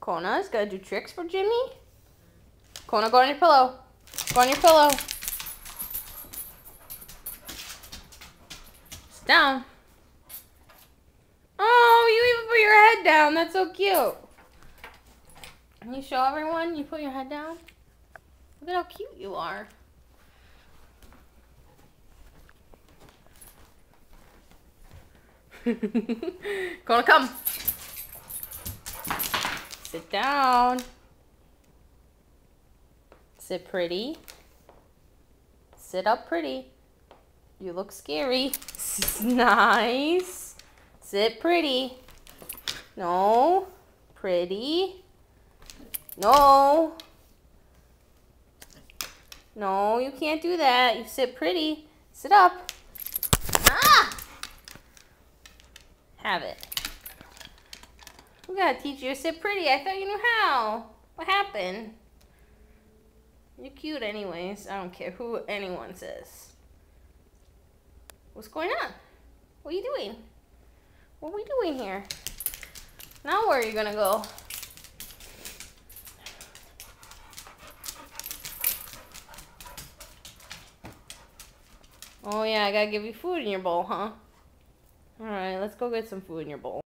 Kona's gotta do tricks for Jimmy. Kona, go on your pillow. Go on your pillow. Sit down. Oh, you even put your head down. That's so cute. Can you show everyone you put your head down? Look at how cute you are. Kona, come. Sit down. Sit pretty. Sit up pretty. You look scary. Nice. Sit pretty. No. Pretty. No. No, you can't do that. You sit pretty. Sit up. Ah! Have it. We gotta teach you to sit pretty. I thought you knew how. What happened? You're cute anyways. I don't care who anyone says. What's going on? What are you doing? What are we doing here? Now where are you gonna go? Oh yeah, I gotta give you food in your bowl, huh? Alright, let's go get some food in your bowl.